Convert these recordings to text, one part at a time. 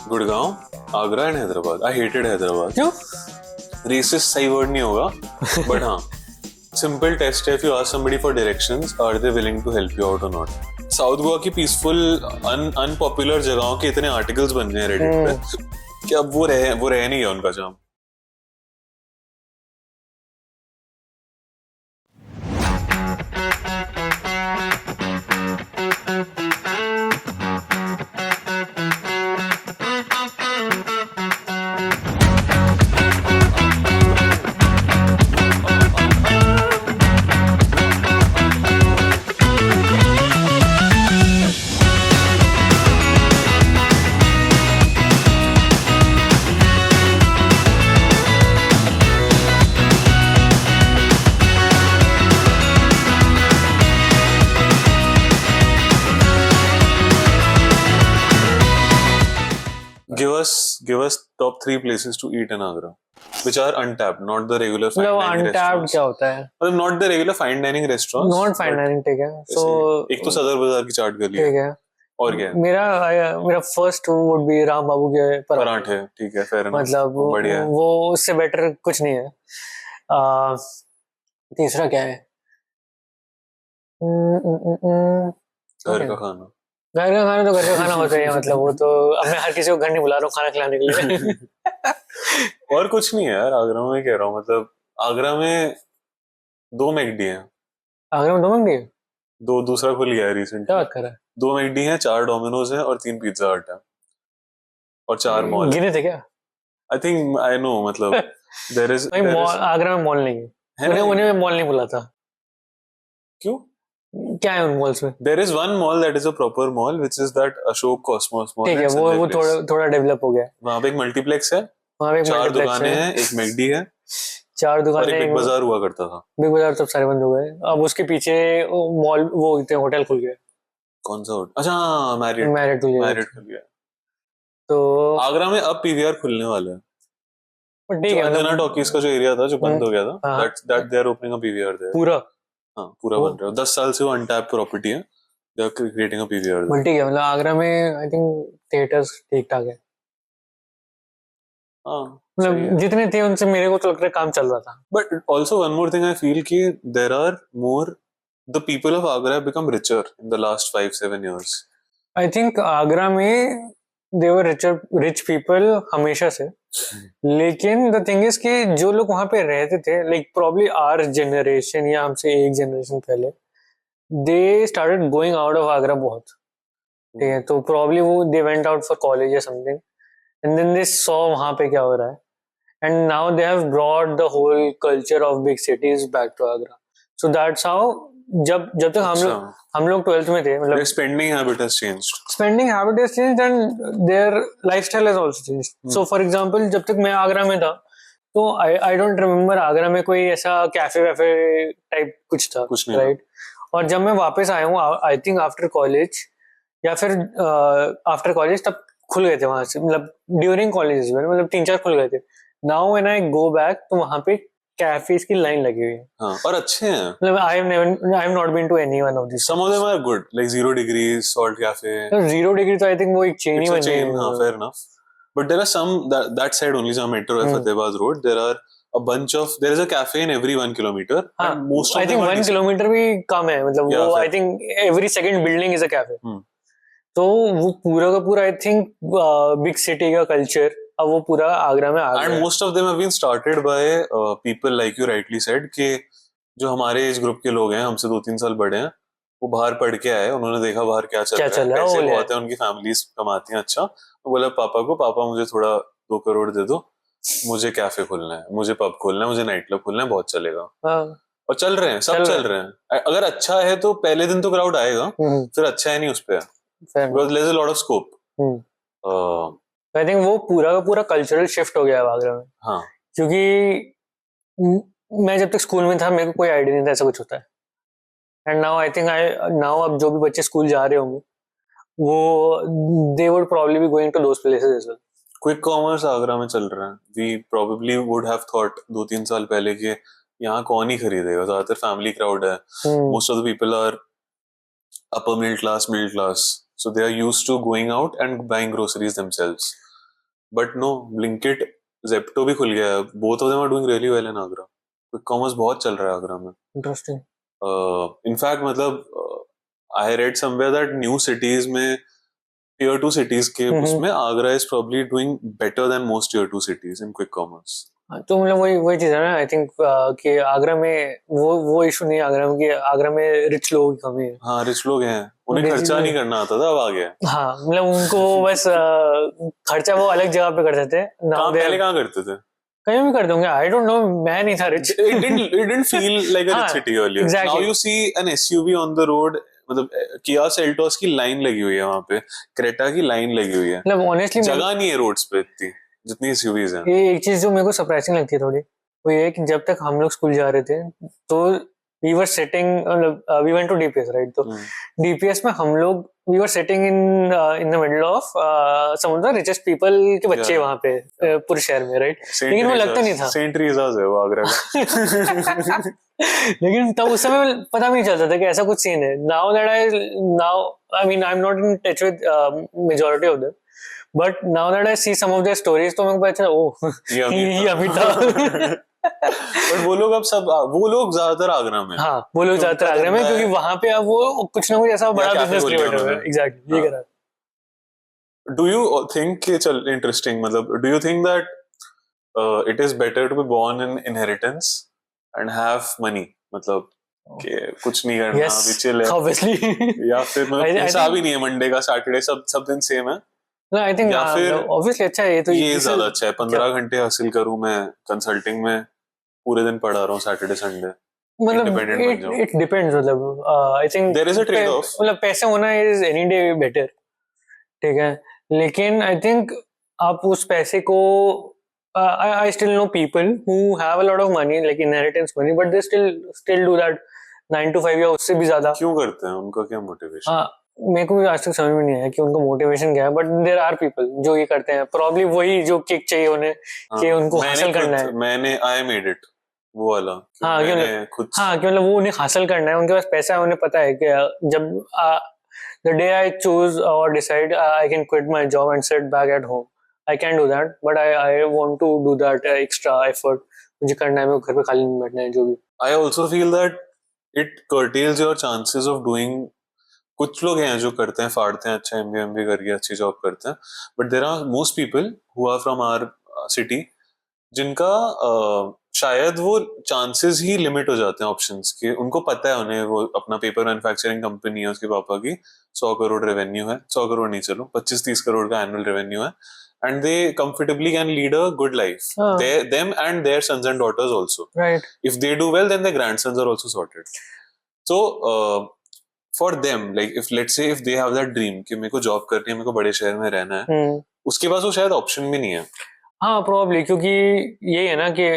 Gurgaon, Agra and Hyderabad. I hated Hyderabad. क्यों? Racist सही word नहीं होगा, बट हाँ, सिंपल टेस्ट है. If you ask somebody for directions, are they willing to help you out और नॉट. साउथ गोवा की पीसफुल अनपॉपुलर जगहों के इतने आर्टिकल्स बन गए हैं रेडिट पे कि अब वो रह नहीं गया उनका जाम. Give us top 3 places to eat in Agra, which are untapped, not the regular fine मतलब dining अनटैप्ड restaurants. क्या होता है? मतलब not the regular fine dining restaurants. Not fine dining, ठीक है. सो एक तो सदर बाजार की चाट गली है. ठीक है. और क्या है? मेरा फर्स्ट वुड बी राम बाबू के पराठे. ठीक है, fair enough. मतलब बढ़िया है. वो उससे बेटर कुछ नहीं है. तीसरा क्या है? घर का खाना. घर का खाना तो घर का खाना होता ही है. मतलब वो तो अब मैं हर किसी को घर नहीं बुला रहा हूँ खाना खिलाने के लिए. और कुछ नहीं है यार आगरा में, कह रहा हूँ. मतलब आगरा में 2 मैकडी हैं. आगरा में 2 मंडी है? 2 दूसरा खुल गया है क्या रिसेंटली. बात कर रहा है? 2 मैकडी हैं, 4 डोमिनोज हैं और 3 पिज्जा हट है और 4 मॉल. गिने थे क्या? I think I know. मतलब देयर इज नहीं, आगरा में मॉल नहीं है. उन्हें मैं मॉल नहीं बुला था. क्यों? क्या है उन मॉल्स में? There is one mall that is a proper mall, which is that Ashok Cosmos Mall. ठीक है, वो थोड़ा डेवलप हो गया. वहाँ पे एक मल्टीप्लेक्स है, वहाँ पे एक 4 multiplex दुकानें है. हैं, एक मैकडी है 4 और दुकानें. एक बिग बाजार हुआ करता था. बिग बाजार तो सारे बंद हो गए. अब उसके पीछे मॉल, वो होटल खुल गया. कौन सा होटल? अच्छा, मैरिट. मैरिट खुल गया. मैरिट खुल गया. तो आगरा में अब पीवीआर खुलने वाला है. ठीक है. अंजना टॉकीज का जो एरिया था जो बंद हो गया था, हाँ. that they are opening a PVR there. पूरा. हाँ, पूरा बन रहा है. 10 साल से वो अनटैप प्रॉपर्टी है. They are creating a PVR there. ठीक है. मतलब आगरा में आई थिंक थिएटर्स ठीक ठाक है. हाँ, मतलब जितने थे उनसे मेरे को तो लगता है काम चल रहा था. But also one more thing I feel कि there are more, the people of Agra have become richer in the last 5-7 years. I think Agra में they were rich people हमेशा से. लेकिन द थिंग इज कि जो लोग वहां पे रहते थे, लाइक प्रॉब्ली आवर जनरेशन या हमसे एक जनरेशन पहले, they started going out of Agra बहुत. ठीक है. तो प्रॉब्ली वो they went out for college या something and then they saw वहां पे क्या हो रहा है. And now they have brought the whole culture of big cities back to Agra. So that's how. जब तक हम लोग 12th में थे, मतलब spending habit has changed. spending habit has changed and their lifestyle has also changed. So for example, जब तक मैं आगरा में था तो I don't remember आगरा में कोई ऐसा कैफे वैफे टाइप कुछ था, राइट. और जब मैं वापस आया हूँ आई थिंक आफ्टर कॉलेज या फिर आफ्टर कॉलेज, तब खुल गए थे वहां से. मतलब ड्यूरिंग कॉलेज में मतलब 3-4 खुल गए थे. Now when I go back तो वहां पे कैफेज की लाइन लगी हुई है. हाँ, और अच्छे हैं. मतलब I have not been to any one of these. Some of them are good, like 0 Degrees, Salt Cafe. 0 Degree तो I think वो एक चेन ही बन गई है. हाँ, fair enough. But there are some that side only, जहाँ metro है Fatehabad road, there are a bunch of, there is a cafe in every 1 kilometer. हाँ, and most of I think 1 kilometer भी कम है. मतलब वो I think every second building is a cafe. तो वो पूरा का पूरा I think big city का culture अब वो पूरा आगरा में आ गया. And most of them have been started by people like you rightly said कि जो हमारे एज ग्रुप के लोग हैं, हमसे 2-3 साल बड़े हैं, वो बाहर पढ़ के आए, उन्होंने देखा बाहर क्या चल रहा है, पैसे बहुत है, उनकी फैमिलीज कमाती हैं अच्छा. तो बोला पापा मुझे थोड़ा 2 करोड़ दे दो, मुझे कैफे खोलना है, मुझे पब खोलना है, मुझे नाइट क्लब खोलना है, बहुत चलेगा. और चल रहे हैं, सब चल रहे हैं. अगर अच्छा है तो पहले दिन तो क्राउड आएगा, फिर अच्छा है नहीं उस पर, because there is a lot of scope. I think वो पूरा का पूरा कल्चरल शिफ्ट हो गया है आगरा में. हाँ. क्योंकि मैं जब तक स्कूल में था मेरे को कोई आइडिया नहीं था ऐसा कुछ होता है. And now I think now अब जो भी बच्चे स्कूल जा रहे होंगे वो they would probably be going to those places as well. Quick commerce Agra में चल रहा है. We probably would have thought 2-3 साल पहले कि यहाँ कौन ही खरीदेगा, ज्यादातर फैमिली क्राउड है, most of the people are upper middle class, so they are used to going out and buying groceries themselves. But no, Blinkit, Zepto भी खुल गया है, both of them are doing really well in Agra. Quick commerce बहुत चल रहा है आगरा में। Interesting. In fact मतलब I read somewhere that new cities में, टियर 2 सिटीज के उसमें Agra is probably doing better than most tier 2 cities in quick commerce. तो मतलब वही चीज है ना, आई थिंक कि आगरा में वो इशू नहीं है आगरा में, कि आगरा में रिच लोगों की कमी है। हाँ, रिच लोग हैं, उन्हें खर्चा नहीं करना आता था, अब आ गया। हाँ, मतलब उनको बस खर्चा वो अलग जगह पे करते थे। पहले कहाँ करते थे? कहीं भी कर दूंगे, आई डोंट नो, मैं नहीं था rich. It didn't feel like a rich city earlier. Now you see an SUV on the road, मतलब Kia Seltos की लाइन लगी हुई है वहाँ पे, क्रेटा की लाइन लगी हुई है। मतलब ऑनेस्टली जगह नहीं है रोड्स पे इतनी जितनी SUVs हैं। ये एक चीज जो मेरे को सरप्राइजिंग लगती है थोड़ी, वो ये कि जब तक हम लोग स्कूल जा रहे थे तो we were sitting, we went to DPS, right? तो DPS में हम लोग we were sitting in the middle of some of the richest people के बच्चे वहाँ पे पूरे शहर में, right? लेकिन वो लगता नहीं था। सेंट रीजाज है वो आगरा का। लेकिन तब उस समय पता भी नहीं चलता था कि ऐसा कुछ सीन है। Now I mean I'm not in touch with majority of them, but now that I see some of their stories तो मेरे को पता चला, ओह ये अमिताभ। बट वो लोग ज्यादातर आगरा में। हाँ, वो लोग ज्यादातर आगरा में, क्योंकि वहां पे अब वो कुछ ना कुछ ऐसा बड़ा बिजनेस क्रिएट हो रहा है। एग्जैक्टली, ये करा। डू यू थिंक कि चल इंटरेस्टिंग, मतलब do you think that it is better to be born in inheritance and have money, मतलब कि कुछ नहीं करना, भी चिल है, ऑब्वियसली, या फिर मतलब ऐसा भी नहीं है मंडे का सैटरडे सब दिन सेम है? आई थिंक या फिर ऑब्वियसली अच्छा है, ये ज्यादा अच्छा है, 15 घंटे हासिल करूं मैं कंसल्टिंग में, पूरे दिन पढ़ा रहा हूँ सैटरडे संडे, मतलब इट डिपेंड्स, मतलब I think there is a trade off, मतलब पैसे होना इज एनी डे बेटर, ठीक है, लेकिन आई थिंक आप उस पैसे को I still know people who have a lot of money, like inheritance money, but they still do that 9 to 5 या उससे भी ज्यादा। क्यों करते हैं? उनका क्या मोटिवेशन? मेरे को भी आज तक समझ में नहीं आया कि उनका मोटिवेशन क्या है, बट देयर आर पीपल जो ये करते हैं, प्रॉब्ली वही जो किक चाहिए उन्हें कि उनको हासिल करना है। आई मेड इट वो वाला। हाँ, कि मतलब वो उन्हें हासिल करना है, उनके पास पैसा है, उन्हें पता है कि जब the day I choose or decide I can quit my job and sit back at home, I can do that, but I want to do that extra effort, मुझे करना है, मेरे को घर पे खाली नहीं बैठना है जो भी। I also feel that it curtails your chances of doing, कुछ लोग हैं जो करते हैं, फाड़ते हैं, अच्छा MBA करके अच्छी जॉब करते हैं, but there are most people who are from our city जिनका शायद वो चांसेस ही लिमिट हो जाते हैं ऑप्शंस के। उनको पता है, उन्हें वो अपना पेपर मैन्युफैक्चरिंग कंपनी है उसके पापा की, 100 करोड़ रेवेन्यू है, 100 करोड़ नहीं चलो 25-30 करोड़ का एनुअल रेवेन्यू है, and they comfortably can lead a good life. Them and their sons and daughters also. Right. If they do well, then their grandsons are also sorted. So for them, like if let's say if they have that dream कि मेरे को job करनी है, मेरे को बड़े शहर में रहना है, उसके पास वो शायद ऑप्शन भी नहीं है। हाँ, प्रॉब्ली, क्योंकि यही है ना कि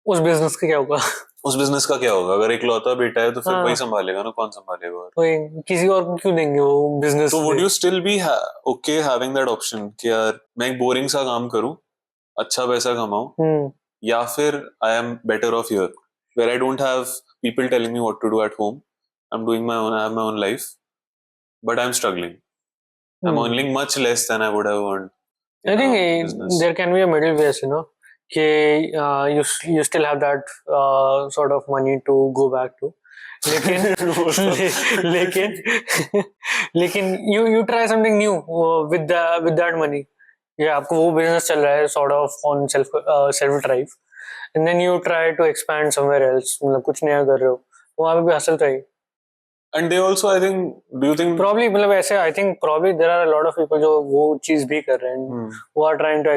उस बिजनेस का क्या होगा, उस बिजनेस का क्या होगा? अगर इकलौता बेटा है तो फिर वही संभालेगा ना, कौन संभालेगा? वही, किसी और को क्यों देंगे वो बिजनेस? तो would you still be okay having that option कि यार मैं एक बोरिंग सा काम करूं, अच्छा पैसा कमाऊं, या फिर I am better off here where I don't have people telling me what to do at home, I am doing my own, I have my own life, but I am struggling, I am earning much less than I would have earned. I think there can be a middle way, you know, कि you still have that sort of money to go back to, लेकिन you try something new with that money, या आपको वो business चल रहा है sort of on self drive, and then you try to expand somewhere else, मतलब कुछ नया कर रहे हो, वहाँ पे भी हासिल चाहिए। And they also, I think, do you think probably, मतलब ऐसे I think probably there are a lot of people जो वो चीज भी कर रहे हैं, who are trying to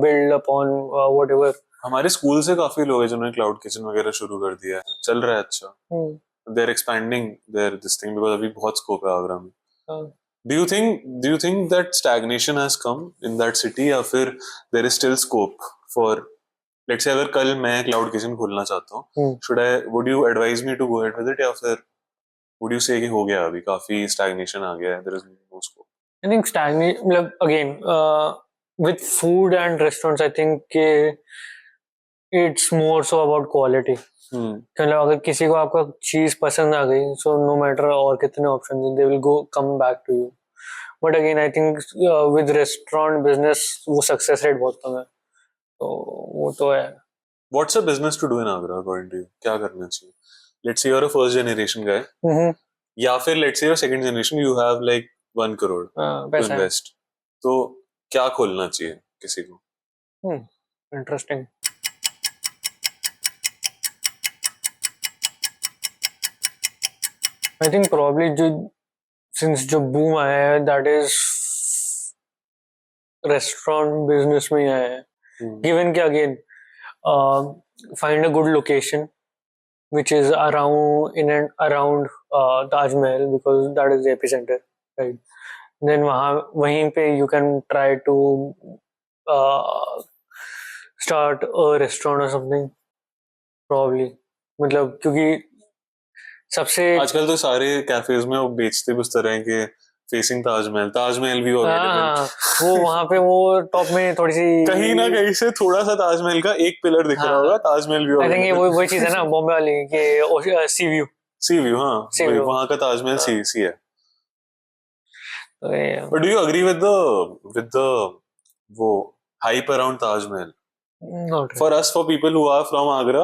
build upon whatever। हमारे स्कूल से काफी लोग हैं जिन्होंने क्लाउड किचन वगैरह शुरू कर दिया है, चल रहा है अच्छा। They're expanding their this thing because अभी बहुत स्कोप है आगरा में। Do you think that stagnation has come in that city, या फिर there is still scope for, let's say अगर कल मैं क्लाउड किचन खोलना चाहता हूँ, would you advise me to go ahead with it, या फिर would you say कि हो गया, अभी काफी stagnation आ गया है, there is no scope? I think stagnation, मतलब again with food and restaurants I think it's more so about quality। मतलब अगर किसी को आपका चीज पसंद आ गई, so no matter और कितने options they will come back to you। But again I think with restaurant business वो सक्सेस रेट बहुत कम है, तो वो तो है। What's a business to do in Agra according to you? क्या करना चाहिए? Let's say you're a first generation guy, या फिर let's say you're second generation, you have like 1 crore to invest. तो क्या खोलना चाहिए किसी को? इंटरेस्टिंग। आई थिंक प्रॉब्ली जो सिंस जो बूम आया है दैट इज रेस्टोरेंट बिजनेस में ही आया है, गिवन कि again find a good location which is around in and around Taj Mahal because that is the epicenter, right? Then वहीं पे you can try to start a restaurant or something probably, मतलब क्योंकि सबसे आजकल तो सारे cafes में वो बेचते भी उस तरह के फेसिंग ताजमहल भी अवेलेबल, वो वहाँ पे वो टॉप में थोड़ी सी कहीं ना कहीं से थोड़ा सा ताजमहल का एक पिलर दिख रहा होगा, ताजमहल भी आई थिंक ये वही चीज है ना बॉम्बे वाली कि सी व्यू हाँ वहाँ का ताजमहल सी है। But do you agree with the वो hype around Taj Mahal? For us, for people who are from Agra,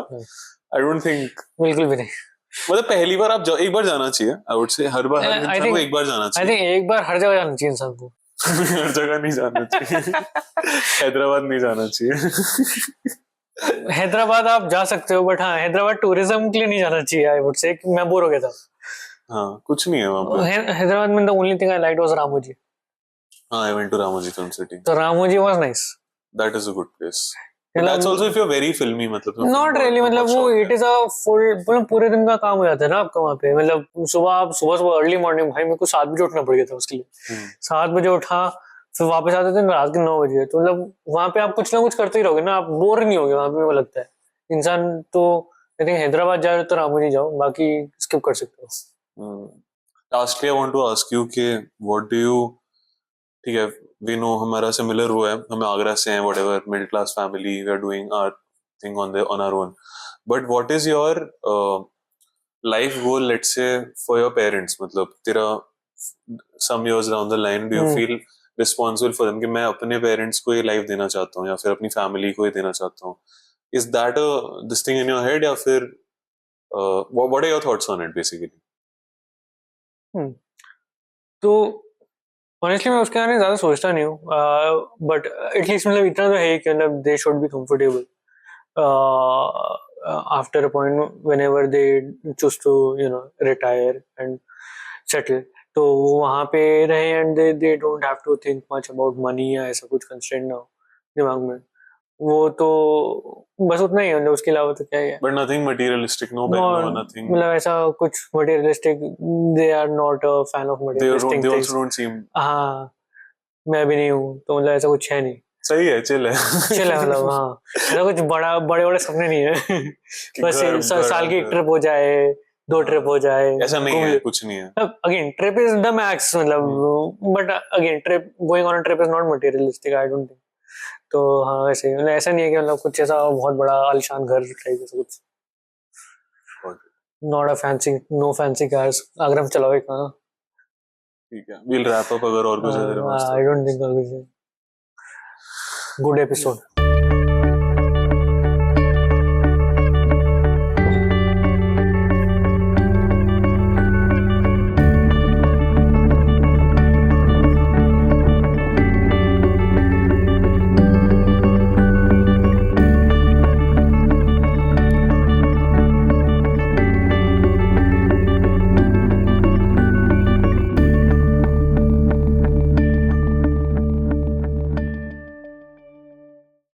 I don't think, बिल्कुल भी नहीं। मतलब पहली बार आप एक बार जाना चाहिए, आई वुड से हर बार इंसान को एक बार जाना चाहिए। आई थिंक एक बार हर जगह जाना चाहिए इंसान को। हर जगह नहीं जाना चाहिए। हैदराबाद नहीं जाना चाहिए। हैदराबाद आप जा सकते हो, बट हाँ हैदराबाद टूरिज्म के लिए नहीं जाना चाहिए। आई वुड से मैं बोर हो गया था। हाँ कुछ नहीं है वहाँ पे। हैदराबाद में the only thing I liked was Ramoji. हाँ I went to Ramoji film city. तो Ramoji was nice. That is a good place. That's also if you're very filmy, मतलब not really, मतलब वो it is a full, मतलब पूरे दिन का काम हो जाता है ना आपका वहाँ पे। मतलब सुबह अर्ली मॉर्निंग, भाई मेरे को 7 बजे उठना पड़ गया था उसके लिए। 7 बजे उठा, फिर वापस आते थे रात के 9 बजे। तो मतलब वहाँ पे आप कुछ ना कुछ करते ही रहोगे ना, आप बोर नहीं होगे वहाँ पे, मेरे को लगता है इंसान। तो आई थिंक हैदराबाद जा रहे हो तो रामोजी जाओ, बाकी स्किप कर सकते हो। Lastly I want to ask you कि व्हाट डू यू, ठीक है वी नो हमारा सिमिलर हुआ है, हम आगरा से हैं, whatever middle class family, we are doing our thing on our own, but what is your life goal, let's say for your parents? मतलब तेरा some years down the line do you feel responsible for them कि मैं अपने parents को ये life देना चाहता हूँ या फिर अपनी फैमिली को ये देना चाहता हूँ? Is that this thing in your head, या फिर what are your thoughts on it basically? तो ऑनेस्टली मैं उसके बारे में ज्यादा सोचता नहीं हूँ, बट एटलीस्ट मतलब इतना तो है कि मतलब they should be comfortable after a point whenever they choose to retire and settle, तो वो वहाँ पे रहे and they don't have to think much about money या ऐसा कुछ कंस्ट्रेंट ना हो दिमाग में। वो तो बस उतना ही है, मतलब उसके अलावा तो क्या है। But nothing materialistic, no nothing, मतलब ऐसा कुछ materialistic, they are not a fan of materialistic things. Don't seem, हाँ मैं भी नहीं हूँ, तो मतलब ऐसा कुछ है नहीं। सही है, चिल है। चिल है मतलब, हाँ ऐसा कुछ बड़े सपने नहीं है। बस साल की ट्रिप हो जाए, 2 ट्रिप हो जाए, ऐसा नहीं है, कुछ नहीं है। Again trip is the max, मतलब but again trip, going on a trip is not materialistic, I don't think. तो हाँ वैसे मतलब ऐसा नहीं है कि मतलब कुछ ऐसा बहुत बड़ा आलीशान घर टाइप ऐसा कुछ। Not a fancy, no fancy cars. Agra में चलाओ एक, हाँ ठीक है, we'll wrap up अगर और कुछ है तेरे पास तो। I don't think और कुछ है। Good episode.